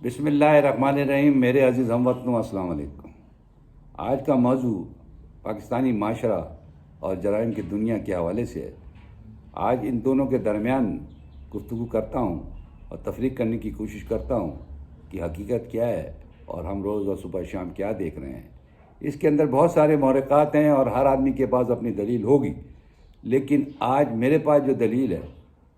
بسم اللہ الرحمن الرحیم۔ میرے عزیز ہم وطنوں، السلام علیکم۔ آج کا موضوع پاکستانی معاشرہ اور جرائم کی دنیا کے حوالے سے ہے۔ آج ان دونوں کے درمیان گفتگو کرتا ہوں اور تفریق کرنے کی کوشش کرتا ہوں کہ حقیقت کیا ہے اور ہم روز اور صبح شام کیا دیکھ رہے ہیں۔ اس کے اندر بہت سارے محرکات ہیں اور ہر آدمی کے پاس اپنی دلیل ہوگی، لیکن آج میرے پاس جو دلیل ہے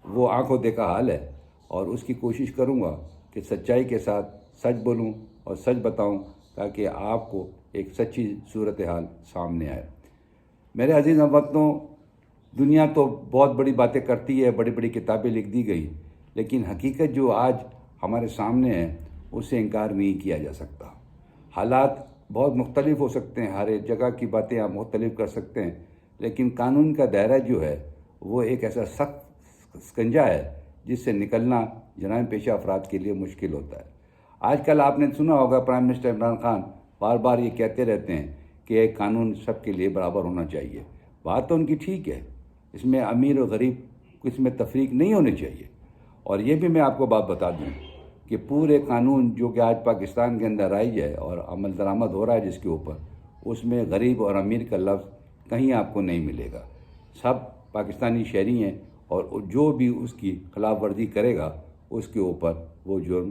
وہ آنکھوں دیکھا حال ہے، اور اس کی کوشش کروں گا کہ سچائی کے ساتھ سچ بولوں اور سچ بتاؤں تاکہ آپ کو ایک سچی صورتحال سامنے آئے۔ میرے عزیز ہم وطنوں، دنیا تو بہت بڑی باتیں کرتی ہے، بڑی بڑی کتابیں لکھ دی گئی، لیکن حقیقت جو آج ہمارے سامنے ہے اس سے انکار نہیں کیا جا سکتا۔ حالات بہت مختلف ہو سکتے ہیں، ہر ایک جگہ کی باتیں آپ مختلف کر سکتے ہیں، لیکن قانون کا دائرہ جو ہے وہ ایک ایسا سخت سکنجا ہے جس سے نکلنا جرائم پیشہ افراد کے لیے مشکل ہوتا ہے۔ آج کل آپ نے سنا ہوگا پرائم منسٹر عمران خان بار بار یہ کہتے رہتے ہیں کہ ایک قانون سب کے لیے برابر ہونا چاہیے۔ بات تو ان کی ٹھیک ہے، اس میں امیر اور غریب اس میں تفریق نہیں ہونی چاہیے۔ اور یہ بھی میں آپ کو بات بتا دوں کہ پورے قانون جو کہ آج پاکستان کے اندر رائج ہے اور عمل درآمد ہو رہا ہے جس کے اوپر، اس میں غریب اور امیر کا لفظ کہیں آپ کو نہیں ملے گا۔ سب پاکستانی شہری ہیں اور جو بھی اس کی خلاف ورزی کرے گا اس کے اوپر وہ جرم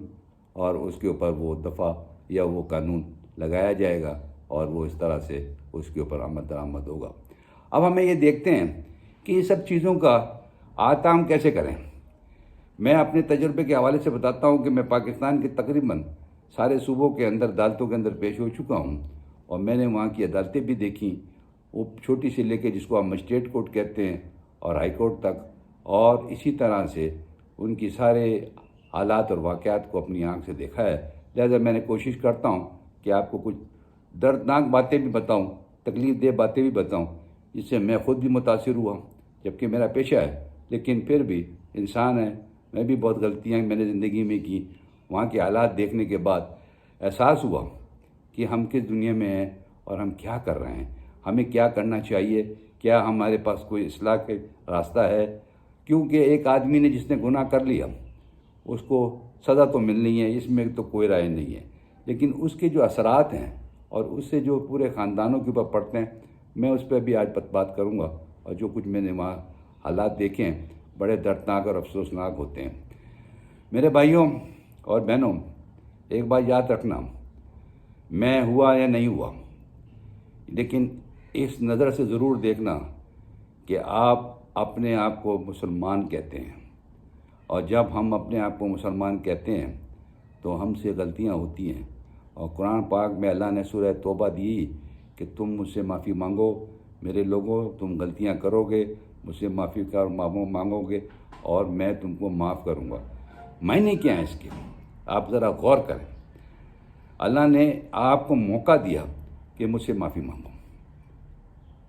اور اس کے اوپر وہ دفعہ یا وہ قانون لگایا جائے گا اور وہ اس طرح سے اس کے اوپر عمل درآمد ہوگا۔ اب ہمیں یہ دیکھتے ہیں کہ یہ سب چیزوں کا آتام کیسے کریں۔ میں اپنے تجربے کے حوالے سے بتاتا ہوں کہ میں پاکستان کے تقریباً سارے صوبوں کے اندر عدالتوں کے اندر پیش ہو چکا ہوں، اور میں نے وہاں کی عدالتیں بھی دیکھیں، وہ چھوٹی سے لے کے جس کو ہم مجسٹریٹ کورٹ کہتے ہیں اور ہائی کورٹ تک، اور اسی طرح سے ان کی سارے حالات اور واقعات کو اپنی آنکھ سے دیکھا ہے۔ لہذا میں نے کوشش کرتا ہوں کہ آپ کو کچھ دردناک باتیں بھی بتاؤں، تکلیف دہ باتیں بھی بتاؤں، جس سے میں خود بھی متاثر ہوا، جبکہ میرا پیشہ ہے، لیکن پھر بھی انسان ہے، میں بھی بہت غلطیاں میں نے زندگی میں کی۔ وہاں کے حالات دیکھنے کے بعد احساس ہوا کہ ہم کس دنیا میں ہیں اور ہم کیا کر رہے ہیں، ہمیں کیا کرنا چاہیے، کیا ہمارے پاس کوئی اصلاح کا راستہ ہے؟ کیونکہ ایک آدمی نے جس نے گناہ کر لیا اس کو سزا تو ملنی ہے، اس میں تو کوئی رائے نہیں ہے، لیکن اس کے جو اثرات ہیں اور اس سے جو پورے خاندانوں کے اوپر پڑتے ہیں، میں اس پہ بھی آج بات کروں گا۔ اور جو کچھ میں نے وہاں حالات دیکھے ہیں بڑے دردناک اور افسوسناک ہوتے ہیں۔ میرے بھائیوں اور بہنوں، ایک بات یاد رکھنا، میں ہوا یا نہیں ہوا، لیکن اس نظر سے ضرور دیکھنا کہ آپ اپنے آپ کو مسلمان کہتے ہیں، اور جب ہم اپنے آپ کو مسلمان کہتے ہیں تو ہم سے غلطیاں ہوتی ہیں، اور قرآن پاک میں اللہ نے سورہ توبہ دی کہ تم مجھ سے معافی مانگو، میرے لوگوں تم غلطیاں کرو گے، مجھ سے معافی کا مانگو گے اور میں تم کو معاف کروں گا۔ معنی کیا ہے اس کے؟ آپ ذرا غور کریں۔ اللہ نے آپ کو موقع دیا کہ مجھ سے معافی مانگو۔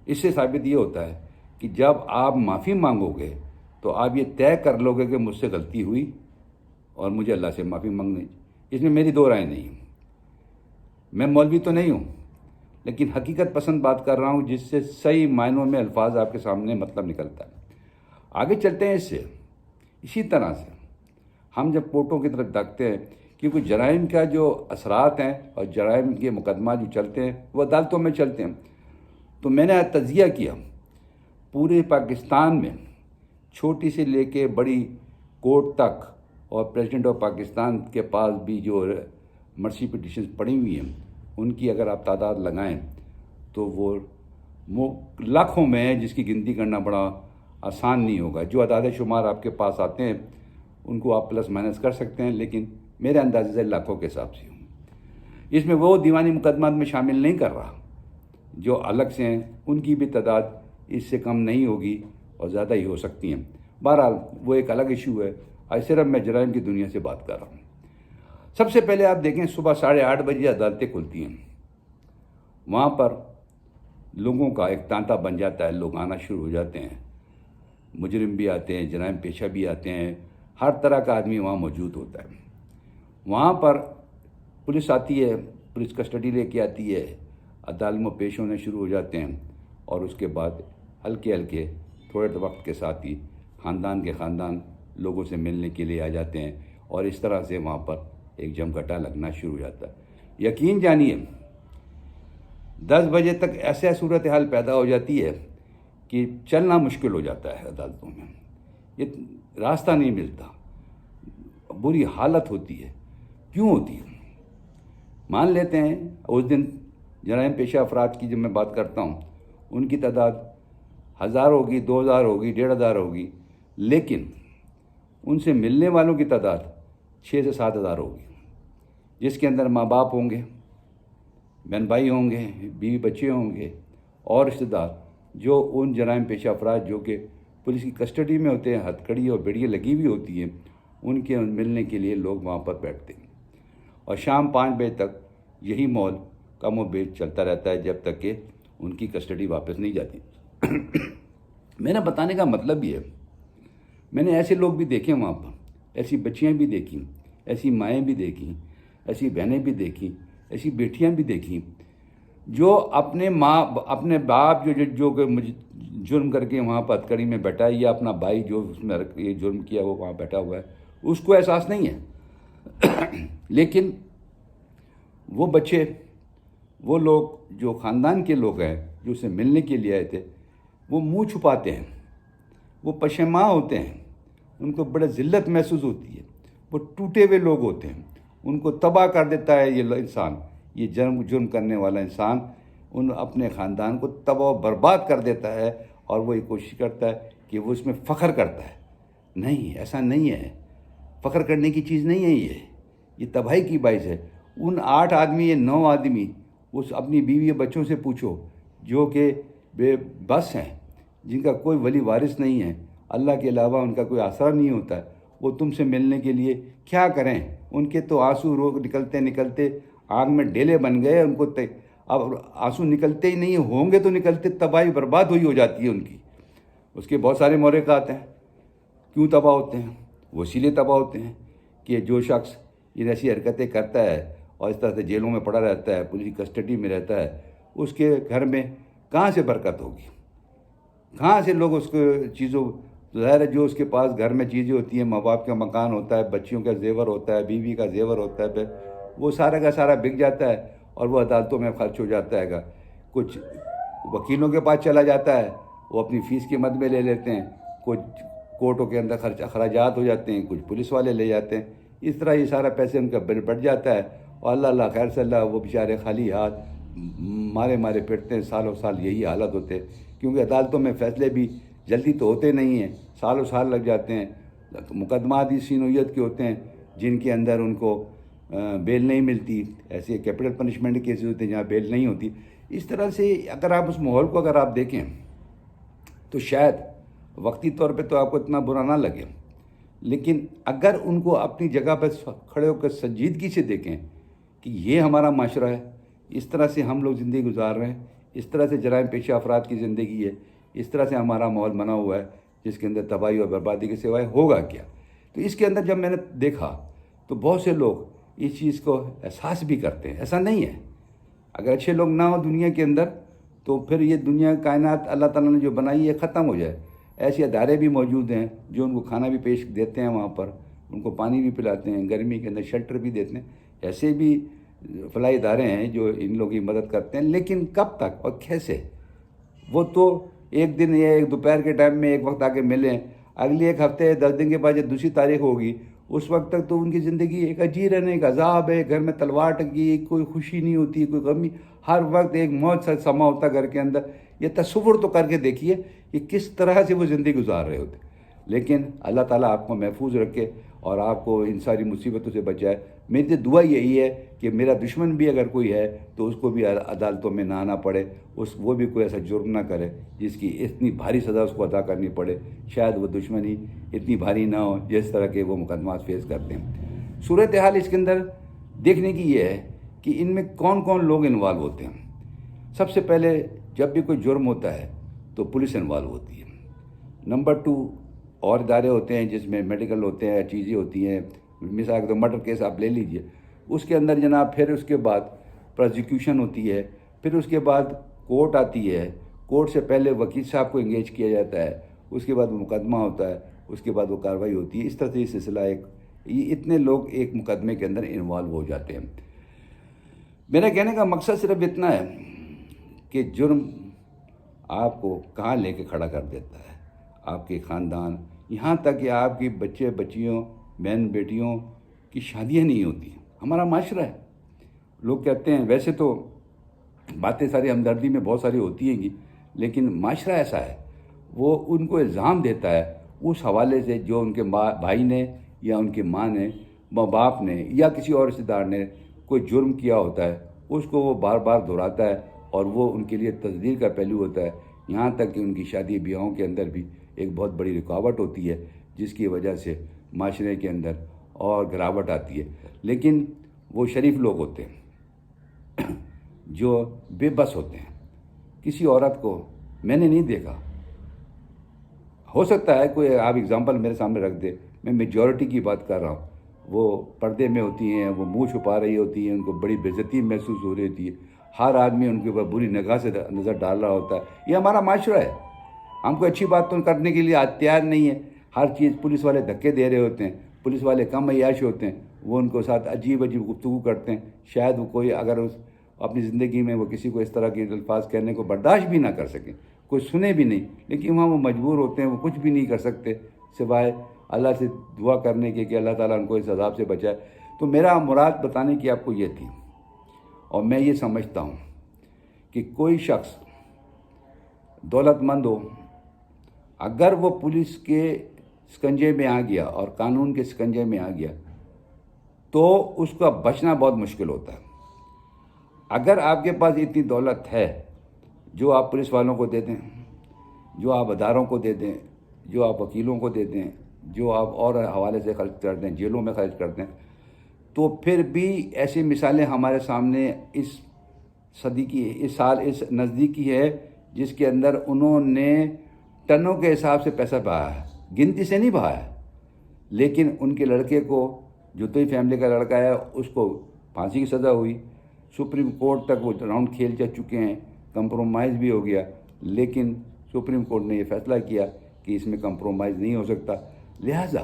اس سے ثابت یہ ہوتا ہے کہ جب آپ معافی مانگو گے تو آپ یہ طے کر لو گے کہ مجھ سے غلطی ہوئی اور مجھے اللہ سے معافی مانگنی۔ اس میں میری دو رائے نہیں ہیں۔ میں مولوی تو نہیں ہوں، لیکن حقیقت پسند بات کر رہا ہوں جس سے صحیح معنوں میں الفاظ آپ کے سامنے مطلب نکلتا ہے۔ آگے چلتے ہیں اس سے۔ اسی طرح سے ہم جب کورٹوں کی طرف دیکھتے ہیں، کیونکہ جرائم کا جو اثرات ہیں اور جرائم کے مقدمات جو چلتے ہیں وہ عدالتوں میں چلتے ہیں، تو میں نے تجزیہ کیا پورے پاکستان میں چھوٹی سے لے کے بڑی کورٹ تک، اور پریزیڈنٹ آف پاکستان کے پاس بھی جو مرسی پٹیشنز پڑی ہوئی ہیں ان کی اگر آپ تعداد لگائیں تو وہ لاکھوں میں ہے، جس کی گنتی کرنا بڑا آسان نہیں ہوگا۔ جو اعداد شمار آپ کے پاس آتے ہیں ان کو آپ پلس مائنس کر سکتے ہیں، لیکن میرے اندازے سے لاکھوں کے حساب سے ہوں۔ اس میں وہ دیوانی مقدمات میں شامل نہیں کر رہا جو الگ سے ہیں، ان کی بھی تعداد اس سے کم نہیں ہوگی اور زیادہ ہی ہو سکتی ہیں۔ بہرحال وہ ایک الگ ایشو ہے، آج صرف میں جرائم کی دنیا سے بات کر رہا ہوں۔ سب سے پہلے آپ دیکھیں صبح 8:30 بجے عدالتیں کھلتی ہیں، وہاں پر لوگوں کا ایک تانتا بن جاتا ہے، لوگ آنا شروع ہو جاتے ہیں، مجرم بھی آتے ہیں، جرائم پیشہ بھی آتے ہیں، ہر طرح کا آدمی وہاں موجود ہوتا ہے۔ وہاں پر پولیس آتی ہے، پولیس کسٹڈی لے کے آتی ہے، عدالت میں پیش ہونے شروع ہو جاتے ہیں، اور اس کے بعد ہلکے ہلکے تھوڑے وقت کے ساتھ ہی خاندان کے خاندان لوگوں سے ملنے کے لیے آ جاتے ہیں، اور اس طرح سے وہاں پر ایک جمگھٹا لگنا شروع ہو جاتا ہے۔ یقین جانیے 10 بجے تک ایسا صورتحال پیدا ہو جاتی ہے کہ چلنا مشکل ہو جاتا ہے عدالتوں میں، یہ راستہ نہیں ملتا، بری حالت ہوتی ہے۔ کیوں ہوتی ہے؟ مان لیتے ہیں اس دن جرائم پیشہ افراد کی جب میں بات کرتا ہوں ان کی تعداد 1000 ہوگی، 2000 ہوگی، 1500 ہوگی، لیکن ان سے ملنے والوں کی تعداد 6 سے 7000 ہوگی، جس کے اندر ماں باپ ہوں گے، بہن بھائی ہوں گے، بیوی بچے ہوں گے اور رشتہ دار، جو ان جرائم پیشہ افراد جو کہ پولیس کی کسٹڈی میں ہوتے ہیں، ہتھ کڑی اور بیڑیاں لگی ہوئی ہوتی ہیں، ان کے ملنے کے لیے لوگ وہاں پر بیٹھتے ہیں اور شام 5 بجے تک یہی ماحول کم و بیش چلتا رہتا ہے جب تک کہ ان کی کسٹڈی واپس نہیں جاتی۔ میرا بتانے کا مطلب یہ ہے، میں نے ایسے لوگ بھی دیکھے وہاں پر، ایسی بچیاں بھی دیکھیں، ایسی مائیں بھی دیکھیں، ایسی بہنیں بھی دیکھیں، ایسی بیٹیاں بھی دیکھیں جو اپنے باپ جو کہ جرم کر کے وہاں پر ہتھکڑی میں بیٹھا ہے، یا اپنا بھائی جو اس میں یہ جرم کیا وہ وہاں بیٹھا ہوا ہے، اس کو احساس نہیں ہے، لیکن وہ بچے، وہ لوگ جو خاندان کے لوگ ہیں جو اسے ملنے کے لیے آئے تھے، وہ منہ چھپاتے ہیں، وہ پشیماں ہوتے ہیں، ان کو بڑا ذلت محسوس ہوتی ہے، وہ ٹوٹے ہوئے لوگ ہوتے ہیں، ان کو تباہ کر دیتا ہے یہ انسان، یہ جرم کرنے والا انسان ان اپنے خاندان کو تباہ و برباد کر دیتا ہے، اور وہ یہ کوشش کرتا ہے کہ وہ اس میں فخر کرتا ہے۔ نہیں، ایسا نہیں ہے، فخر کرنے کی چیز نہیں ہے، یہ تباہی کی باعث ہے۔ ان 8 آدمی یا 9 آدمی اس اپنی بیوی یا بچوں سے پوچھو جو کہ بے بس ہیں، جن کا کوئی ولی وارث نہیں ہے، اللہ کے علاوہ ان کا کوئی آسرا نہیں ہوتا ہے، وہ تم سے ملنے کے لیے کیا کریں؟ ان کے تو آنسو نکلتے نکلتے آنکھ میں ڈیلے بن گئے، ان کو اب آنسو نکلتے ہی نہیں ہوں گے تو نکلتے تباہی برباد ہوئی ہو جاتی ہے ان کی۔ اس کے بہت سارے محرکات ہیں کیوں تباہ ہوتے ہیں، وہ اسی لیے تباہ ہوتے ہیں کہ جو شخص یہ ایسی حرکتیں کرتا ہے اور اس طرح سے جیلوں میں پڑا رہتا ہے، پولیس کسٹڈی میں رہتا ہے، اس کے گھر میں کہاں سے برکت ہوگی؟ کہاں سے لوگ اس کو چیزوں، ظاہر ہے جو اس کے پاس گھر میں چیزیں ہوتی ہیں، ماں باپ کا مکان ہوتا ہے، بچیوں کا زیور ہوتا ہے، بیوی کا زیور ہوتا ہے، وہ سارا کا سارا بک جاتا ہے اور وہ عدالتوں میں خرچ ہو جاتا ہے گا، کچھ وکیلوں کے پاس چلا جاتا ہے، وہ اپنی فیس کے مد میں لے لیتے ہیں، کچھ کورٹوں کے اندر اخراجات ہو جاتے ہیں، کچھ پولیس والے لے جاتے ہیں، اس طرح یہ سارا پیسے ان کا بل بڑھ جاتا ہے، اور اللہ خیر صلی اللہ، وہ بیچارے خالی ہاتھ مارے پھرتے ہیں، سالوں سال یہی حالت ہوتے ہیں، کیونکہ عدالتوں میں فیصلے بھی جلدی تو ہوتے نہیں ہیں، سالوں سال لگ جاتے ہیں، مقدمات اسی نوعیت کے ہوتے ہیں جن کے اندر ان کو بیل نہیں ملتی، ایسے کیپٹل پنشمنٹ کیسز ہوتے ہیں جہاں بیل نہیں ہوتی۔ اس طرح سے اگر آپ اس ماحول کو اگر آپ دیکھیں تو شاید وقتی طور پہ تو آپ کو اتنا برا نہ لگے، لیکن اگر ان کو اپنی جگہ پہ کھڑے ہو کر سنجیدگی سے دیکھیں کہ یہ ہمارا معاشرہ ہے، اس طرح سے ہم لوگ زندگی گزار رہے ہیں، اس طرح سے جرائم پیشہ افراد کی زندگی ہے، اس طرح سے ہمارا ماحول بنا ہوا ہے جس کے اندر تباہی اور بربادی کے سوائے ہوگا کیا؟ تو اس کے اندر جب میں نے دیکھا تو بہت سے لوگ اس چیز کو احساس بھی کرتے ہیں۔ ایسا نہیں ہے، اگر اچھے لوگ نہ ہوں دنیا کے اندر تو پھر یہ دنیا کائنات اللہ تعالیٰ نے جو بنائی ہے ختم ہو جائے۔ ایسے ادارے بھی موجود ہیں جو ان کو کھانا بھی پیش دیتے ہیں، وہاں پر ان کو پانی بھی پلاتے ہیں، گرمی کے اندر شیلٹر بھی دیتے ہیں، ایسے بھی فلاحی ادارے ہیں جو ان لوگوں کی مدد کرتے ہیں، لیکن کب تک اور کیسے؟ وہ تو ایک دن یا ایک دوپہر کے ٹائم میں ایک وقت آ کے ملیں، اگلی ایک ہفتے 10 دن کے بعد جب دوسری تاریخ ہوگی اس وقت تک تو ان کی زندگی ایک عجیب رہنے ایک عذاب ہے، گھر میں تلوار ٹنگی، کوئی خوشی نہیں ہوتی، کوئی غمی، ہر وقت ایک موت سا سما ہوتا گھر کے اندر۔ یہ تصور تو کر کے دیکھیے کہ کس طرح سے وہ زندگی گزار رہے ہوتے۔ لیکن اللہ تعالیٰ آپ کو محفوظ رکھے اور آپ کو ان ساری مصیبتوں سے بچائے۔ میری دعا یہی ہے کہ میرا دشمن بھی اگر کوئی ہے تو اس کو بھی عدالتوں میں نہ آنا پڑے، وہ بھی کوئی ایسا جرم نہ کرے جس کی اتنی بھاری سزا اس کو ادا کرنی پڑے، شاید وہ دشمنی اتنی بھاری نہ ہو جس طرح کے وہ مقدمات فیس کرتے ہیں۔ صورتحال اس کے اندر دیکھنے کی یہ ہے کہ ان میں کون کون لوگ انوالو ہوتے ہیں۔ سب سے پہلے جب بھی کوئی جرم ہوتا ہے تو پولیس انوالو ہوتی ہے۔ نمبر 2 اور ادارے ہوتے ہیں جس میں میڈیکل ہوتے ہیں، چیزیں ہوتی ہیں، مثال کے طور مرڈر کیس آپ لے لیجئے، اس کے اندر جناب پھر اس کے بعد پروزیکیوشن ہوتی ہے، پھر اس کے بعد کورٹ آتی ہے، کورٹ سے پہلے وکیل صاحب کو انگیج کیا جاتا ہے، اس کے بعد وہ مقدمہ ہوتا ہے، اس کے بعد وہ کارروائی ہوتی ہے۔ اس طرح سے یہ سلسلہ یہ اتنے لوگ ایک مقدمے کے اندر انوالو ہو جاتے ہیں۔ میرا کہنے کا مقصد صرف اتنا ہے کہ جرم آپ کو کہاں لے کے کھڑا کر دیتا ہے، آپ کے خاندان، یہاں تک کہ آپ کی بچے بچیوں بہن بیٹیوں کی شادیاں نہیں ہوتی۔ ہمارا معاشرہ ہے، لوگ کہتے ہیں ویسے تو باتیں ساری ہمدردی میں بہت ساری ہوتی ہیں گی، لیکن معاشرہ ایسا ہے، وہ ان کو الزام دیتا ہے اس حوالے سے جو ان کے بھائی نے یا ان کی ماں نے باپ نے یا کسی اور رشتہ دار نے کوئی جرم کیا ہوتا ہے، اس کو وہ بار بار دہراتا ہے اور وہ ان کے لیے تزدید کا پہلو ہوتا ہے، یہاں تک کہ ان کی شادی بیاہوں کے اندر بھی ایک بہت بڑی رکاوٹ ہوتی ہے، جس کی وجہ سے معاشرے کے اندر اور گراوٹ آتی ہے۔ لیکن وہ شریف لوگ ہوتے ہیں جو بے بس ہوتے ہیں۔ کسی عورت کو میں نے نہیں دیکھا، ہو سکتا ہے کوئی آپ اگزامپل میرے سامنے رکھ دے، میں میجورٹی کی بات کر رہا ہوں، وہ پردے میں ہوتی ہیں، وہ منہ چھپا رہی ہوتی ہیں، ان کو بڑی بے عزتی محسوس ہو رہی ہوتی ہے، ہر آدمی ان کے اوپر بری نگاہ سے نظر ڈال رہا ہوتا ہے۔ یہ ہمارا معاشرہ ہے، ہم کو اچھی بات تو کرنے کے لیے تیار نہیں ہے۔ ہر چیز پولیس والے دھکے دے رہے ہوتے ہیں، پولیس والے کم عیاش ہوتے ہیں، وہ ان کو ساتھ عجیب عجیب گفتگو کرتے ہیں، شاید وہ کوئی اگر اپنی زندگی میں وہ کسی کو اس طرح کے الفاظ کہنے کو برداشت بھی نہ کر سکیں، کوئی سنے بھی نہیں، لیکن وہاں وہ مجبور ہوتے ہیں، وہ کچھ بھی نہیں کر سکتے سوائے اللہ سے دعا کرنے کے کہ اللہ تعالیٰ ان کو اس عذاب سے بچائے۔ تو میرا مراد بتانے کی آپ کو یہ تھی، اور میں یہ سمجھتا ہوں کہ کوئی شخص دولت مند ہو، اگر وہ پولیس کے سکنجے میں آ گیا اور قانون کے سکنجے میں آ گیا تو اس کا بچنا بہت مشکل ہوتا ہے۔ اگر آپ کے پاس اتنی دولت ہے جو آپ پولیس والوں کو دے دیں، جو آپ اداروں کو دے دیں، جو آپ وکیلوں کو دے دیں، جو آپ اور حوالے سے خرچ کر دیں، جیلوں میں خرچ کر دیں، تو پھر بھی ایسی مثالیں ہمارے سامنے اس صدی کی، اس سال، اس نزدیکی ہے جس کے اندر انہوں نے ٹنوں کے حساب سے پیسہ بہایا ہے، گنتی سے نہیں بہایا، لیکن ان کے لڑکے کو، جو تو ہی فیملی کا لڑکا ہے، اس کو پھانسی کی سزا ہوئی، سپریم کورٹ تک وہ راؤنڈ کھیل جا چکے ہیں، کمپرومائز بھی ہو گیا، لیکن سپریم کورٹ نے یہ فیصلہ کیا کہ اس میں کمپرومائز نہیں ہو سکتا، لہٰذا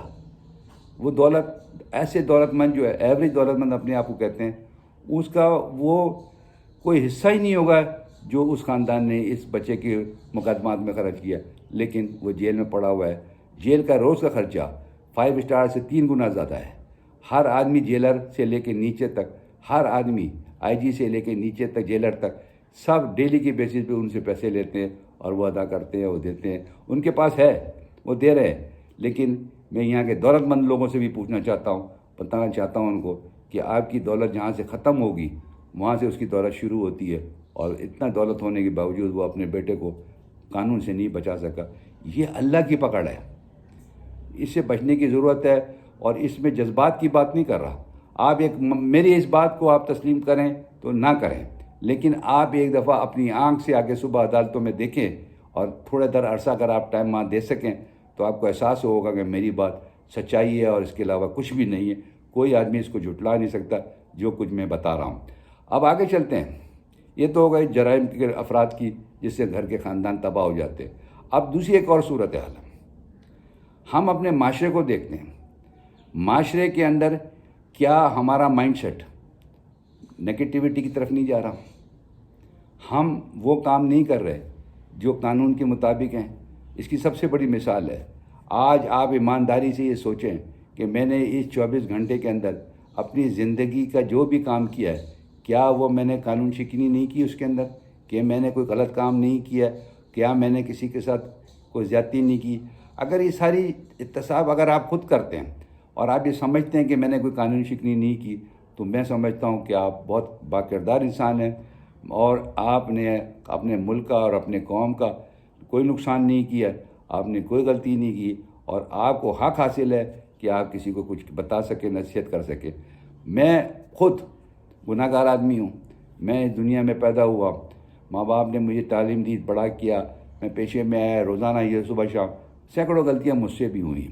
وہ دولت، ایسے دولت مند جو ہے، ایوریج دولت مند اپنے آپ کو کہتے ہیں، اس کا وہ کوئی حصہ ہی نہیں ہوگا جو اس خاندان نے اس بچے کے مقدمات میں خرچ کیا، لیکن وہ جیل میں پڑا ہوا ہے۔ جیل کا روز کا خرچہ 5 اسٹار سے 3 گنا زیادہ ہے۔ ہر آدمی جیلر سے لے کے نیچے تک، ہر آدمی آئی جی سے لے کے نیچے تک، جیلر تک، سب ڈیلی کی بیسس پہ ان سے پیسے لیتے ہیں اور وہ ادا کرتے ہیں، وہ دیتے ہیں، ان کے پاس ہے، وہ دے رہے ہیں۔ لیکن میں یہاں کے دولت مند لوگوں سے بھی پوچھنا چاہتا ہوں، بتانا چاہتا ہوں ان کو کہ آپ کی دولت جہاں سے ختم ہوگی وہاں سے اس کی دولت شروع ہوتی ہے، اور اتنا دولت ہونے کے باوجود وہ اپنے بیٹے کو قانون سے نہیں بچا سکا۔ یہ اللہ کی پکڑ ہے، اس سے بچنے کی ضرورت ہے، اور اس میں جذبات کی بات نہیں کر رہا۔ آپ میری اس بات کو آپ تسلیم کریں تو نہ کریں، لیکن آپ ایک دفعہ اپنی آنکھ سے آگے صبح عدالتوں میں دیکھیں، اور تھوڑے در عرصہ اگر آپ ٹائم وہاں دے سکیں تو آپ کو احساس ہوگا کہ میری بات سچائی ہے اور اس کے علاوہ کچھ بھی نہیں ہے، کوئی آدمی اس کو جھٹلا نہیں سکتا جو کچھ میں بتا رہا ہوں۔ اب آگے چلتے ہیں۔ یہ تو ہو گئی جرائم کے افراد کی، جس سے گھر کے خاندان تباہ ہو جاتے ہیں۔ اب دوسری ایک اور صورتحال ہے، ہم اپنے معاشرے کو دیکھتے ہیں، معاشرے کے اندر کیا ہمارا مائنڈ سیٹ نگیٹیوٹی کی طرف نہیں جا رہا؟ ہم وہ کام نہیں کر رہے جو قانون کے مطابق ہیں۔ اس کی سب سے بڑی مثال ہے، آج آپ ایمانداری سے یہ سوچیں کہ میں نے اس 24 گھنٹے کے اندر اپنی زندگی کا جو بھی کام کیا ہے، کیا وہ میں نے قانون شکنی نہیں کی اس کے اندر، کہ میں نے کوئی غلط کام نہیں کیا، کیا میں نے کسی کے ساتھ کوئی زیادتی نہیں کی؟ اگر یہ ساری احتساب اگر آپ خود کرتے ہیں اور آپ یہ سمجھتے ہیں کہ میں نے کوئی قانون شکنی نہیں کی، تو میں سمجھتا ہوں کہ آپ بہت باکردار انسان ہیں، اور آپ نے اپنے ملک کا اور اپنے قوم کا کوئی نقصان نہیں کیا، آپ نے کوئی غلطی نہیں کی، اور آپ کو حق حاصل ہے کہ آپ کسی کو کچھ بتا سکیں، نصیحت کر سکیں۔ میں خود گناہ گار آدمی ہوں، میں اس دنیا میں پیدا ہوا، ماں باپ نے مجھے تعلیم دی، بڑا کیا، میں پیشے میں آیا، روزانہ یہ صبح شام سینکڑوں غلطیاں مجھ سے بھی ہوئیں،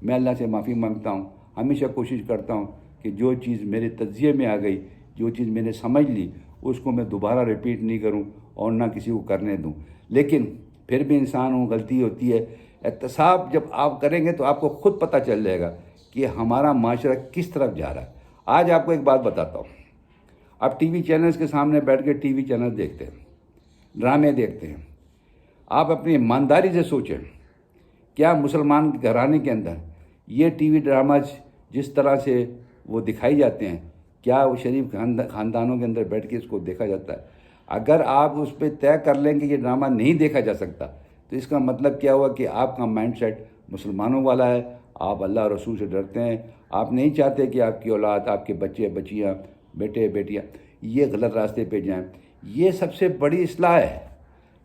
میں اللہ سے معافی مانگتا ہوں، ہمیشہ کوشش کرتا ہوں کہ جو چیز میرے تجزیے میں آ گئی، جو چیز میں نے سمجھ لی، اس کو میں دوبارہ ریپیٹ نہیں کروں اور نہ کسی کو کرنے دوں۔ لیکن پھر بھی انسان ہوں، غلطی ہوتی ہے۔ احتساب جب آپ کریں گے تو آپ کو خود پتہ چل جائے گا کہ کہ ہمارا معاشرہ کس طرف جا رہا ہے۔ آج آپ کو ایک بات بتاتا ہوں، آپ ٹی وی چینلز کے سامنے بیٹھ کے ٹی وی چینل دیکھتے ہیں، ڈرامے دیکھتے ہیں، آپ اپنی ایمانداری سے سوچیں، کیا مسلمان گھرانے کے اندر یہ ٹی وی ڈرامہ جس طرح سے وہ دکھائی جاتے ہیں، کیا وہ شریف خاندانوں کے اندر بیٹھ کے اس کو دیکھا جاتا ہے؟ اگر آپ اس پہ طے کر لیں کہ یہ ڈرامہ نہیں دیکھا جا سکتا، تو اس کا مطلب کیا ہوا کہ آپ کا مائنڈ سیٹ مسلمانوں والا ہے، آپ اللہ اور رسول سے ڈرتے ہیں، آپ نہیں چاہتے کہ آپ کی اولاد، آپ کے بچے بچیاں، بیٹے بیٹیاں یہ غلط راستے پہ جائیں۔ یہ سب سے بڑی اصلاح ہے،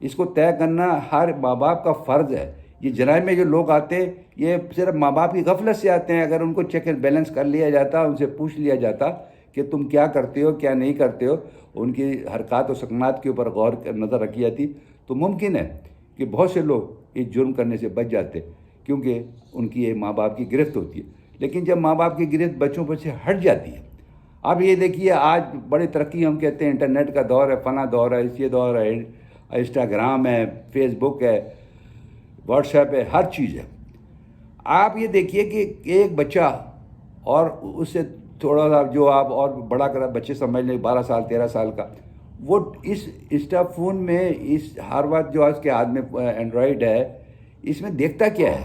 اس کو طے کرنا ہر ماں باپ کا فرض ہے۔ یہ جرائم میں جو لوگ آتے ہیں یہ صرف ماں باپ کی غفلت سے آتے ہیں۔ اگر ان کو چیک اینڈ بیلنس کر لیا جاتا، ان سے پوچھ لیا جاتا کہ تم کیا کرتے ہو کیا نہیں کرتے ہو، ان کی حرکات و سکنات کے اوپر غور نظر رکھی جاتی، تو ممکن ہے کہ بہت سے لوگ اس جرم کرنے سے بچ جاتے، کیونکہ ان کی یہ ماں باپ کی گرفت ہوتی ہے۔ لیکن جب ماں باپ کی گرفت بچوں پر سے ہٹ جاتی ہے، اب یہ دیکھیے آج بڑی ترقی ہم کہتے ہیں انٹرنیٹ کا دور ہے، فلاں دور ہے، یہ دور ہے، انسٹاگرام ہے، فیس بک ہے، واٹس ایپ ہے، ہر چیز ہے۔ آپ یہ دیکھیے کہ ایک بچہ اور اس سے تھوڑا سا جو آپ اور بڑا کر بچے سمجھ لیں 12 سال 13 سال کا، وہ اس انسٹا فون میں اس ہر وقت جو اس کے ہاتھ میں اینڈرائڈ ہے، اس میں دیکھتا کیا ہے؟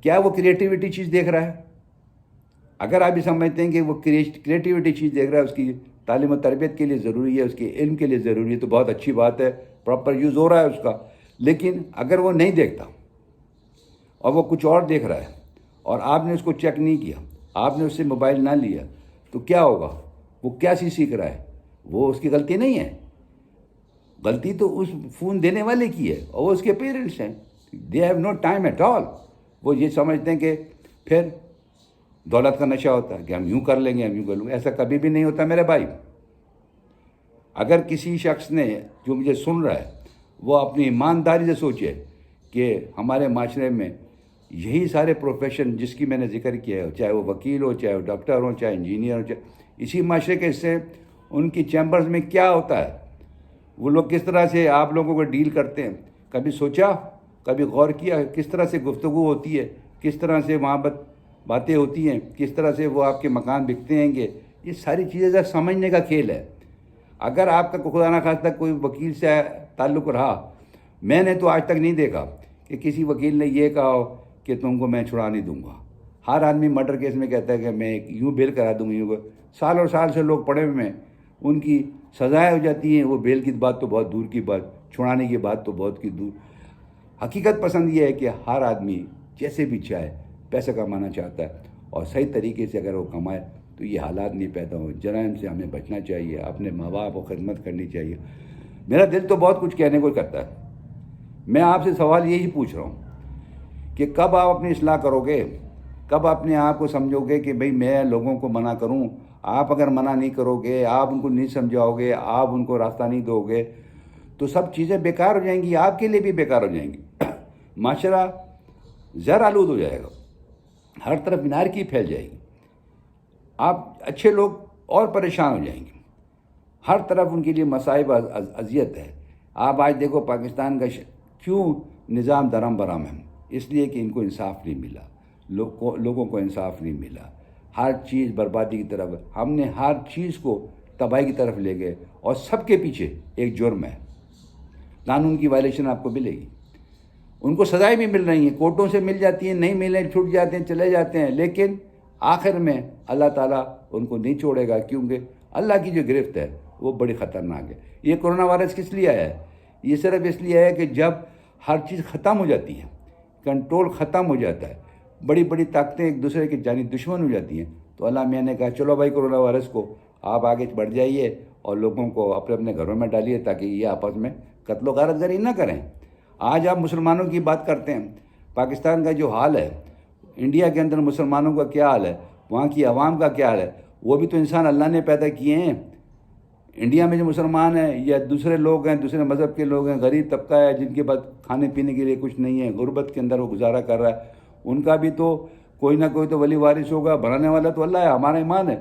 کیا وہ کریٹیوٹی چیز دیکھ رہا ہے؟ اگر آپ یہ سمجھتے ہیں کہ وہ کریٹیوٹی چیز دیکھ رہا ہے، اس کی تعلیم و تربیت کے لیے ضروری ہے، اس کے علم کے لیے ضروری ہے، تو بہت اچھی بات ہے، پراپر یوز ہو رہا ہے اس کا۔ لیکن اگر وہ نہیں دیکھتا اور وہ کچھ اور دیکھ رہا ہے اور آپ نے اس کو چیک نہیں کیا، آپ نے اس سے موبائل نہ لیا، تو کیا ہوگا؟ وہ کیا سیکھ رہا ہے؟ وہ اس کی غلطی نہیں ہے، غلطی تو اس فون دینے والے کی ہے، اور وہ اس کے پیرنٹس ہیں۔ They have no time at all. وہ یہ سمجھتے ہیں کہ پھر دولت کا نشہ ہوتا ہے کہ ہم یوں کر لیں گے، ہم یوں کر لیں گے۔ ایسا کبھی بھی نہیں ہوتا میرے بھائی۔ اگر کسی شخص نے جو مجھے سن رہا ہے وہ اپنی ایمانداری سے سوچے کہ ہمارے معاشرے میں یہی سارے پروفیشن جس کی میں نے ذکر کیا ہے، چاہے وہ وکیل ہو، چاہے وہ ڈاکٹر ہو، چاہے انجینئر ہو، چاہے اسی معاشرے کے حصے، ان کی چیمبرز میں کیا ہوتا ہے، وہ لوگ کس طرح سے آپ لوگوں کو ڈیل کرتے ہیں، کبھی سوچا، کبھی غور کیا کس طرح سے گفتگو ہوتی ہے، کس طرح سے وہاں باتیں ہوتی ہیں، کس طرح سے وہ آپ کے مکان بکتے ہیں گے؟ یہ ساری چیزیں ذرا سمجھنے کا کھیل ہے۔ اگر آپ کا خدا نہ خواستہ کوئی وکیل سے تعلق رہا، میں نے تو آج تک نہیں دیکھا کہ کسی وکیل نے یہ کہا ہو کہ تم کو میں چھڑا نہیں دوں گا۔ ہر آدمی مرڈر کیس میں کہتا ہے کہ میں یوں بیل کرا دوں گا، یوں سال اور سال سے لوگ پڑے ہوئے ہیں، ان کی سزائیں ہو جاتی ہیں، وہ بیل کی بات تو بہت دور کی بات، چھڑانے کی بات تو بہت کی دور۔ حقیقت پسند یہ ہے کہ ہر آدمی جیسے بھی چاہے پیسہ کمانا چاہتا ہے، اور صحیح طریقے سے اگر وہ کمائے تو یہ حالات نہیں پیدا ہوں۔ جرائم سے ہمیں بچنا چاہیے، اپنے ماں باپ کو خدمت کرنی چاہیے۔ میرا دل تو بہت کچھ کہنے کو کرتا ہے، میں آپ سے سوال یہی پوچھ رہا ہوں کہ کب آپ اپنی اصلاح کرو گے؟ کب اپنے آپ کو سمجھو گے کہ بھئی میں لوگوں کو منع کروں؟ آپ اگر منع نہیں کرو گے، آپ ان کو نہیں سمجھاؤ گے، آپ ان کو راستہ نہیں دو گے، تو سب چیزیں بیکار ہو جائیں گی، آپ کے لیے بھی بیکار ہو جائیں گی۔ معاشرہ زہر آلود ہو جائے گا، ہر طرف انارکی پھیل جائے گی، آپ اچھے لوگ اور پریشان ہو جائیں گے، ہر طرف ان کے لیے مصائب اذیت ہے۔ آپ آج دیکھو پاکستان کا کیوں نظام درہم برہم ہے؟ اس لیے کہ ان کو انصاف نہیں ملا، لوگوں کو انصاف نہیں ملا، ہر چیز بربادی کی طرف، ہم نے ہر چیز کو تباہی کی طرف لے گئے، اور سب کے پیچھے ایک جرم ہے، قانون کی وائلیشن آپ کو ملے گی، ان کو سزائیں بھی مل رہی ہیں، کورٹوں سے مل جاتی ہیں، نہیں ملیں چھوٹ جاتے ہیں، چلے جاتے ہیں، لیکن آخر میں اللہ تعالیٰ ان کو نہیں چھوڑے گا، کیونکہ اللہ کی جو گرفت ہے وہ بڑی خطرناک ہے۔ یہ کرونا وائرس کس لیے آیا ہے؟ یہ صرف اس لیے ہے کہ جب ہر چیز ختم ہو جاتی ہے، کنٹرول ختم ہو جاتا ہے، بڑی بڑی طاقتیں ایک دوسرے کی جانی دشمن ہو جاتی ہیں، تو اللہ میاں نے کہا چلو بھائی کرونا وائرس کو آپ آگے بڑھ جائیے اور لوگوں کو اپنے اپنے گھروں میں ڈالیے، تاکہ یہ آپس میں قتل و غارت گری نہ کریں۔ آج آپ مسلمانوں کی بات کرتے ہیں، پاکستان کا جو حال ہے، انڈیا کے اندر مسلمانوں کا کیا حال ہے، وہاں کی عوام کا کیا حال ہے، وہ بھی تو انسان اللہ نے پیدا کیے ہیں۔ انڈیا میں جو مسلمان ہیں یا دوسرے لوگ ہیں، دوسرے مذہب کے لوگ ہیں، غریب طبقہ ہے جن کے پاس کھانے پینے کے لیے کچھ نہیں ہے، غربت کے اندر وہ گزارا کر رہا ہے، ان کا بھی تو کوئی نہ کوئی تو ولی وارث ہوگا، بنانے والا تو اللہ ہے، ہمارا ایمان ہے۔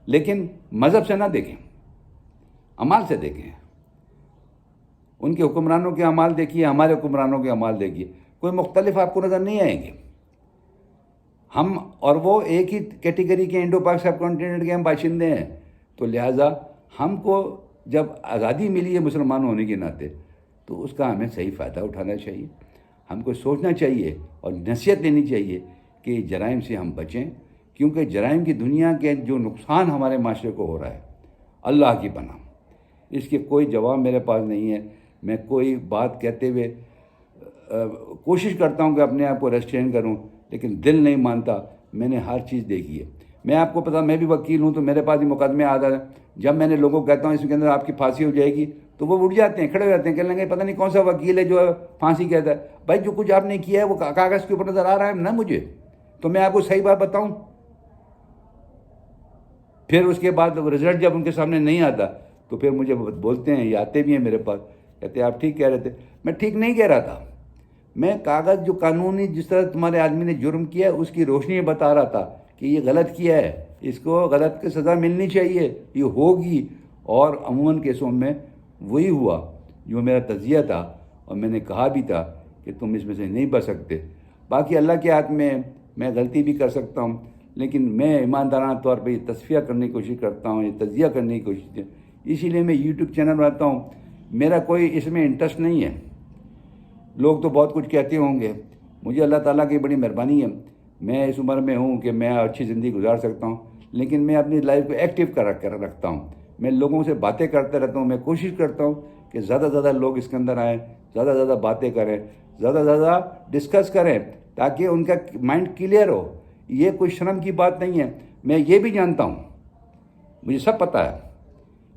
لیکن مذہب سے نہ دیکھیں، اعمال سے دیکھیں، ان کے حکمرانوں کے اعمال دیکھیے، ہمارے حکمرانوں کے اعمال دیکھیے، کوئی مختلف آپ کو نظر نہیں آئیں گے۔ ہم اور وہ ایک ہی کیٹیگری کے انڈو پاک سب کانٹیننٹ کے ہم باشندے ہیں، تو لہٰذا ہم کو جب آزادی ملی ہے مسلمان ہونے کے ناطے، تو اس کا ہمیں صحیح فائدہ اٹھانا چاہیے. ہم کو سوچنا چاہیے اور نصیحت دینی چاہیے کہ جرائم سے ہم بچیں، کیونکہ جرائم کی دنیا کے جو نقصان ہمارے معاشرے کو ہو رہا ہے اللہ کی پناہ، اس کے کوئی جواب میرے پاس نہیں ہے. میں کوئی بات کہتے ہوئے کوشش کرتا ہوں کہ اپنے آپ کو ریسٹرین کروں، لیکن دل نہیں مانتا. میں نے ہر چیز دیکھی ہے. میں آپ کو پتا، میں بھی وکیل ہوں، تو میرے پاس یہ مقدمے آتا ہے. جب میں نے لوگوں کو کہتا ہوں اس کے اندر آپ کی پھانسی ہو جائے گی، تو وہ اٹھ جاتے ہیں، کھڑے ہو جاتے ہیں، کہنے لگے پتہ نہیں کون سا وکیل ہے جو پھانسی کہتا ہے. بھائی جو کچھ آپ نے کیا ہے وہ کاغذ کے اوپر نظر آ رہا ہے نا مجھے، تو میں آپ کو صحیح بات بتاؤں. پھر اس کے بعد رزلٹ جب ان کے سامنے نہیں آتا تو پھر مجھے بولتے ہیں، یہ آتے بھی ہیں میرے پاس، کہتے ہیں آپ ٹھیک کہہ رہے تھے. میں ٹھیک نہیں کہہ رہا تھا. میں کاغذ جو قانونی جس طرح تمہارے آدمی نے جرم کیا ہے اس کی روشنی میں بتا رہا تھا کہ یہ غلط کیا ہے، اس کو غلط کی سزا ملنی چاہیے، یہ ہوگی. اور عموماً کیسوں میں وہی ہوا جو میرا تجزیہ تھا، اور میں نے کہا بھی تھا کہ تم اس میں سے نہیں بچ سکتے. باقی اللہ کے ہاتھ میں غلطی بھی کر سکتا ہوں، لیکن میں ایماندارانہ طور پہ یہ تصفیہ کرنے کی کوشش کرتا ہوں، یہ تجزیہ کرنے کی کوشش ہے. اسی لیے میں یوٹیوب چینل بناتا ہوں. میرا کوئی اس میں انٹرسٹ نہیں ہے. لوگ تو بہت کچھ کہتے ہوں گے، مجھے اللہ تعالیٰ کی بڑی مہربانی ہے، میں اس عمر میں ہوں کہ میں اچھی زندگی گزار سکتا ہوں، لیکن میں اپنی لائف کو ایکٹیو کر رکھتا ہوں. میں لوگوں سے باتیں کرتے رہتا ہوں. میں کوشش کرتا ہوں کہ زیادہ سے زیادہ لوگ اس کے اندر آئیں، زیادہ سے زیادہ باتیں کریں، زیادہ سے زیادہ ڈسکس کریں، تاکہ ان کا مائنڈ کلیئر ہو. یہ کوئی شرم کی بات نہیں ہے. میں یہ بھی جانتا ہوں، مجھے سب پتہ ہے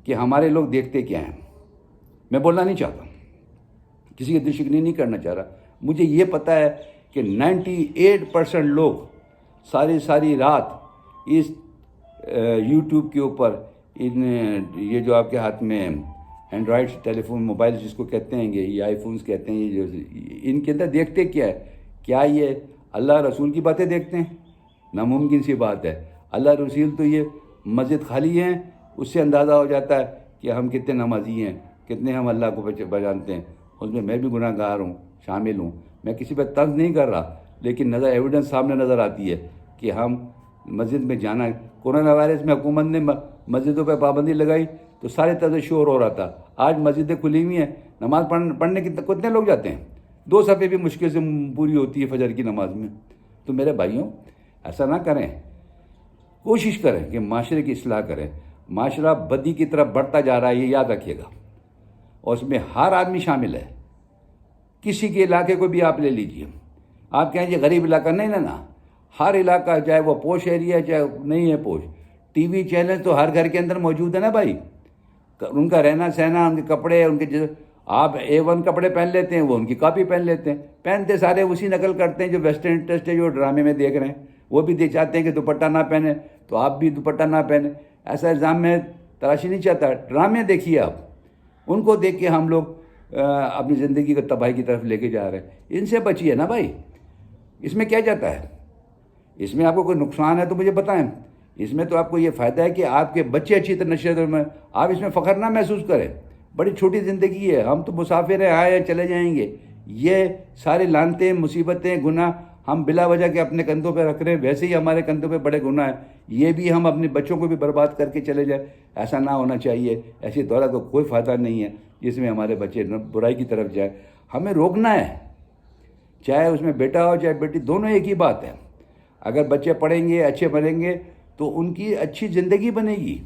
کہ ہمارے لوگ دیکھتے کیا ہیں. میں بولنا نہیں چاہتا، کسی کی دل شکنی نہیں کرنا چاہ رہا. مجھے یہ پتہ ہے کہ 98% لوگ ساری رات اس یوٹیوب کے اوپر یہ جو آپ کے ہاتھ میں اینڈرائڈ ٹیلی فون موبائل جس کو کہتے ہیں گے، یہ آئی فونس کہتے ہیں، یہ جو ان کے اندر دیکھتے کیا ہے؟ کیا یہ اللہ رسول کی باتیں دیکھتے ہیں؟ ناممکن سی بات ہے. اللہ رسول تو یہ مسجد خالی ہیں اس سے اندازہ ہو جاتا ہے کہ ہم کتنے نمازی ہیں، کتنے ہم اللہ کو پہچانتے ہیں. اس میں بھی گناہ گار ہوں، شامل ہوں. میں کسی پہ طنز نہیں کر رہا، لیکن ایویڈنس سامنے نظر آتی ہے کہ ہم مسجد میں جانا. کورونا وائرس میں حکومت نے مسجدوں پہ پابندی لگائی تو سارے طرح شور ہو رہا تھا. آج مسجدیں کھلی ہوئی ہیں، نماز پڑھنے کتنے لوگ جاتے ہیں؟ 2 صفحے بھی مشکل سے پوری ہوتی ہے فجر کی نماز میں. تو میرے بھائیوں، ایسا نہ کریں. کوشش کریں کہ معاشرے کی اصلاح کریں. معاشرہ بدی کی طرف بڑھتا جا رہا ہے، یہ یاد رکھیے گا، اور اس میں ہر آدمی شامل ہے. کسی کے علاقے کو بھی آپ لے لیجئے، آپ کہیں یہ غریب علاقہ نہیں لینا. ہر علاقہ، چاہے وہ پوش ایریا ہے چاہے نہیں ہے پوش، ٹی وی چینل تو ہر گھر کے اندر موجود ہے نا بھائی. ان کا رہنا سہنا، ان کے کپڑے، ان کے آپ A1 کپڑے پہن لیتے ہیں، وہ ان کی کاپی پہن لیتے ہیں. پہنتے سارے اسی نقل کرتے ہیں جو ویسٹرن انٹرسٹ ہے، جو ڈرامے میں دیکھ رہے ہیں. وہ بھی چاہتے ہیں کہ دوپٹہ نہ پہنے، تو آپ بھی دوپٹہ نہ پہنے. ایسا الزام میں تراشی نہیں چاہتا. ڈرامے دیکھیے آپ، ان کو دیکھ کے ہم لوگ اپنی زندگی کو تباہی کی طرف لے کے جا رہے ہیں. ان سے بچیے نا بھائی. اس میں کیا جاتا ہے؟ اس میں آپ کو کوئی نقصان ہے تو مجھے بتائیں. اس میں تو آپ کو یہ فائدہ ہے کہ آپ کے بچے اچھی طرح نشے میں، آپ اس میں فخر نہ محسوس کریں. بڑی چھوٹی زندگی ہے، ہم تو مسافر ہیں، آئے ہیں چلے جائیں گے. یہ ساری لعنتیں، مصیبتیں، گناہ ہم بلا وجہ کے اپنے کندھوں پہ رکھ رہے ہیں. ویسے ہی ہمارے کندھوں پہ بڑے گناہ ہیں، یہ بھی ہم اپنے بچوں کو بھی برباد کر کے چلے جائیں. ایسا نہ ہونا چاہیے. ایسی دولت کو کوئی فائدہ نہیں ہے جس میں ہمارے بچے برائی کی طرف جائیں. ہمیں روکنا ہے، چاہے اس میں بیٹا ہو چاہے بیٹی، دونوں ایک ہی بات ہے. اگر بچے پڑھیں گے، اچھے بنیں گے تو ان کی اچھی زندگی بنے گی.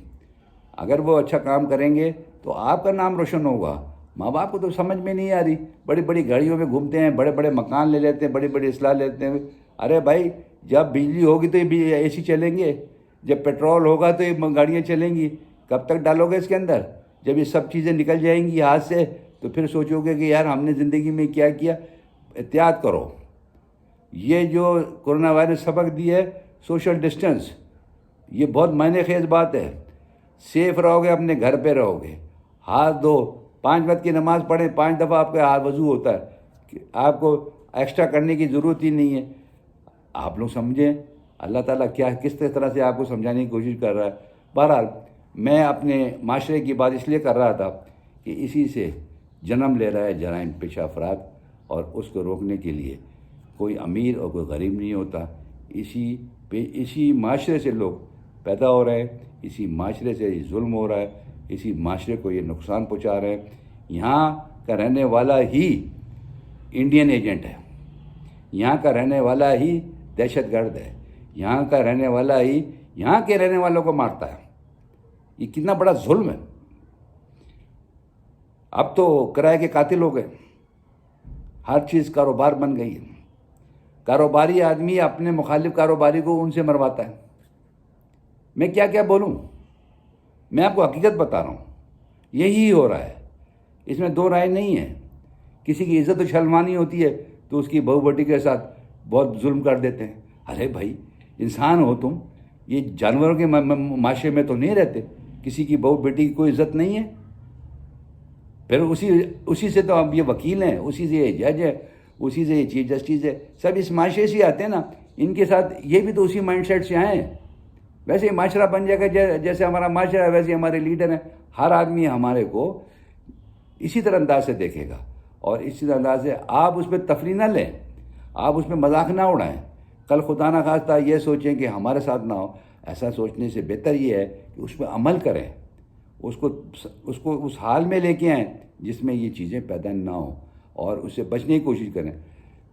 اگر وہ اچھا کام کریں گے تو آپ کا نام روشن ہوگا. ماں باپ کو تو سمجھ میں نہیں آ رہی، بڑی بڑی گاڑیوں میں گھومتے ہیں، بڑے بڑے مکان لے لیتے ہیں، بڑی بڑی اصلاح لیتے ہیں. ارے بھائی، جب بجلی ہوگی تو یہ اے سی چلیں گے، جب پیٹرول ہوگا تو یہ گاڑیاں چلیں گی. کب تک ڈالو گے اس کے اندر؟ جب یہ سب چیزیں نکل جائیں گی ہاتھ سے تو پھر سوچو گے کہ یار ہم نے زندگی میں کیا کیا. احتیاط کرو. یہ جو کورونا وائرس سبق دی ہے، سوشل ڈسٹنس، یہ بہت معنی خیز بات ہے. سیف رہو گے، اپنے گھر پہ رہو گے. ہاتھ دو، 5 وقت کی نماز پڑھیں، 5 دفعہ آپ کا ہاتھ وضو ہوتا ہے، آپ کو ایکسٹرا کرنے کی ضرورت ہی نہیں ہے. آپ لوگ سمجھیں اللہ تعالیٰ کس طرح سے آپ کو سمجھانے کی کوشش کر رہا ہے. بہرحال میں اپنے معاشرے کی بات اس لیے کر رہا تھا کہ اسی سے جنم لے رہا ہے جرائم پیشہ افراد، اور اس کو روکنے کے لیے کوئی امیر اور کوئی غریب نہیں ہوتا. اسی معاشرے سے لوگ پیدا ہو رہے ہیں، اسی معاشرے سے یہ ظلم ہو رہا ہے، اسی معاشرے کو یہ نقصان پہنچا رہے ہیں. یہاں کا رہنے والا ہی انڈین ایجنٹ ہے، یہاں کا رہنے والا ہی دہشت گرد ہے، یہاں کا رہنے والا ہی یہاں کے رہنے والوں کو مارتا ہے. یہ کتنا بڑا ظلم ہے. اب تو کرائے کے قاتل ہو گئے، ہر چیز کاروبار بن گئی ہے. کاروباری آدمی اپنے مخالف کاروباری کو ان سے مرواتا ہے. میں کیا کیا بولوں؟ میں آپ کو حقیقت بتا رہا ہوں، یہی ہو رہا ہے. اس میں دو رائے نہیں ہے. کسی کی عزت و شلمانی ہوتی ہے تو اس کی بہو بیٹی کے ساتھ بہت ظلم کر دیتے ہیں. ارے بھائی، انسان ہو تم، یہ جانوروں کے معاشرے میں تو نہیں رہتے. کسی کی بہو بیٹی کی کوئی عزت نہیں ہے. پھر اسی سے تو اب یہ وکیل ہیں، اسی سے یہ جج ہے، اسی سے یہ چیف جسٹس ہے، سب اس معاشرے سے آتے ہیں نا. ان کے ساتھ یہ بھی تو اسی مائنڈ سیٹ سے آئے ہیں. ویسے معاشرہ بن جائے گا جیسے ہمارا معاشرہ ہے، ویسے ہمارے لیڈر ہیں. ہر آدمی ہمارے کو اسی طرح انداز سے دیکھے گا، اور اسی طرح انداز سے آپ اس پہ تفریح نہ لیں، آپ اس پہ مذاق نہ اڑائیں. کل خدا نہ خواستہ یہ سوچیں کہ ہمارے ساتھ نہ ہو. ایسا سوچنے سے بہتر یہ ہے کہ اس پہ عمل کریں، اس کو اس حال میں لے کے آئیں جس میں یہ چیزیں پیدا نہ ہوں، اور اس سے بچنے کی کوشش کریں.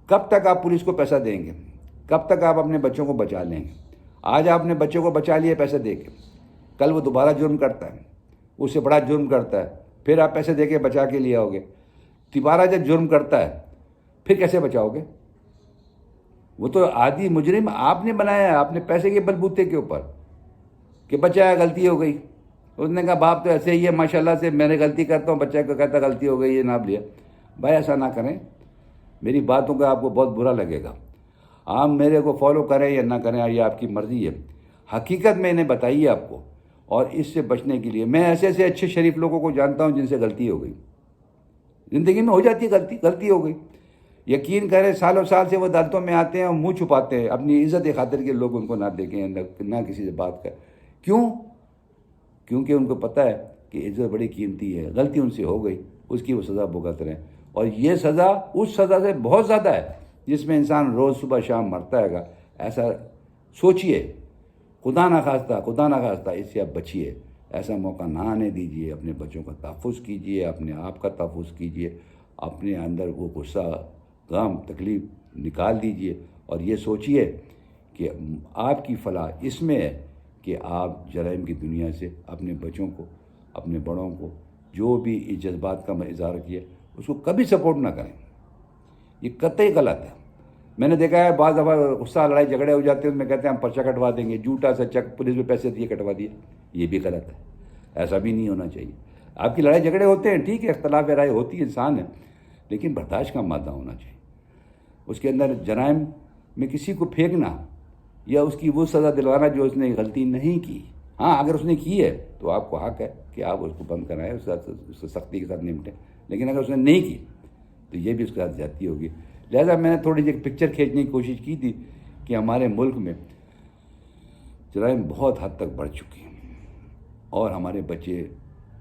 کب تک آپ پولیس کو پیسہ دیں گے؟ کب تک آپ اپنے بچوں کو بچا لیں گے؟ آج آپ نے بچوں کو بچا لیا پیسے دے کے، کل وہ دوبارہ جرم کرتا ہے، اس سے بڑا جرم کرتا ہے، پھر آپ پیسے دے کے بچا کے لے آؤ گے. دوبارہ جب جرم کرتا ہے پھر کیسے بچاؤ گے؟ وہ تو عادی مجرم آپ نے بنایا ہے، آپ نے پیسے کے بلبوتے کے اوپر کہ بچہ غلطی ہو گئی. اس نے کہا باپ تو ایسے ہی ہے ماشاءاللہ سے، میں نے غلطی کرتا ہوں، بچہ کو کہتا غلطی ہو گئی، یہ ناپ لیا. بھائی ایسا نہ کریں. میری باتوں کا آپ کو بہت برا لگے گا، آپ میرے کو فالو کریں یا نہ کریں، یہ آپ کی مرضی ہے. حقیقت میں نے بتائی ہے آپ کو، اور اس سے بچنے کے لیے میں ایسے اچھے شریف لوگوں کو جانتا ہوں جن سے غلطی ہو گئی. زندگی میں ہو جاتی ہے غلطی ہو گئی. یقین کریں سالوں سال سے وہ عدالتوں میں آتے ہیں اور منہ چھپاتے ہیں اپنی عزت خاطر کے. لوگ ان کو نہ دیکھیں، نہ کسی سے بات کریں. کیوں؟ کیونکہ ان کو پتہ ہے کہ عزت بڑی قیمتی ہے. غلطی ان سے ہو گئی، اس کی وہ سزا بھگت رہے ہیں، اور یہ سزا اس سزا سے بہت زیادہ ہے جس میں انسان روز صبح شام مرتا ہے گا. ایسا سوچئے. خدا نہ خواستہ اس سے آپ بچیے. ایسا موقع نہ آنے دیجیے. اپنے بچوں کا تحفظ کیجیے، اپنے آپ کا تحفظ کیجیے. اپنے اندر وہ غصہ، غم، تکلیف نکال دیجیے، اور یہ سوچئے کہ آپ کی فلاح اس میں ہے کہ آپ جرائم کی دنیا سے اپنے بچوں کو، اپنے بڑوں کو، جو بھی اس جذبات کا اظہار کیا اس کو کبھی سپورٹ نہ کریں. یہ قطعی غلط ہے. میں نے دیکھا ہے بعض دفعہ غصہ، لڑائی جھگڑے ہو جاتے ہیں، اس میں کہتے ہیں ہم پرچہ کٹوا دیں گے، جھوٹا سچا پولیس میں پیسے دیے کٹوا دیے. یہ بھی غلط ہے. ایسا بھی نہیں ہونا چاہیے. آپ کی لڑائی جھگڑے ہوتے ہیں، ٹھیک ہے، اختلاف رائے ہوتی ہے، انسان ہے، لیکن برداشت کا مادہ ہونا چاہیے. اس کے اندر جرائم میں کسی کو پھینکنا یا اس کی وہ سزا دلوانا جو اس نے غلطی نہیں کی. ہاں اگر اس نے کی ہے تو آپ کو حق ہے کہ آپ اس کو بند کرائیں، اس سے سختی کے ساتھ نمٹیں. لیکن اگر اس نے نہیں کی تو یہ بھی اس کے ساتھ زیادتی ہوگی. لہذا میں نے تھوڑی سی ایک پکچر کھینچنے کی کوشش کی تھی کہ ہمارے ملک میں جرائم بہت حد تک بڑھ چکی ہیں، اور ہمارے بچے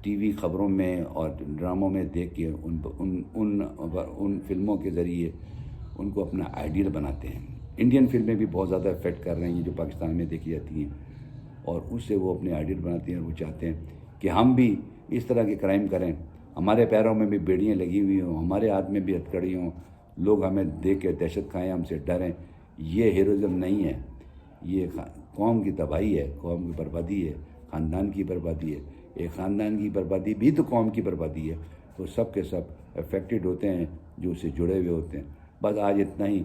ٹی وی خبروں میں اور ڈراموں میں دیکھ کے ان فلموں کے ذریعے ان کو اپنا آئیڈیل بناتے ہیں. انڈین فلمیں بھی بہت زیادہ افیکٹ کر رہی ہیں جو پاکستان میں دیکھی جاتی ہیں، اور اس سے وہ اپنے آئیڈیل بناتے ہیں. وہ چاہتے ہیں کہ ہم بھی اس طرح کے کرائم کریں، ہمارے پیروں میں بھی بیڑیاں لگی ہوئی ہوں، ہمارے ہاتھ میں بھی ہتھکڑی ہوں، لوگ ہمیں دیکھ کے دہشت کھائیں، ہم سے ڈریں. یہ ہیروزم نہیں ہے. یہ قوم کی تباہی ہے، قوم کی بربادی ہے، خاندان کی بربادی ہے. ایک خاندان کی بربادی بھی تو قوم کی بربادی ہے. تو سب کے سب افیکٹڈ ہوتے ہیں جو اس سے جڑے ہوئے ہوتے ہیں. بس آج اتنا ہی.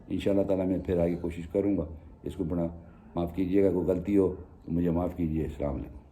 انشاءاللہ تعالیٰ میں پھر آگے کوشش کروں گا. اس کو بڑا معاف کیجیے گا، کوئی غلطی ہو تو مجھے معاف کیجیے. السلام علیکم.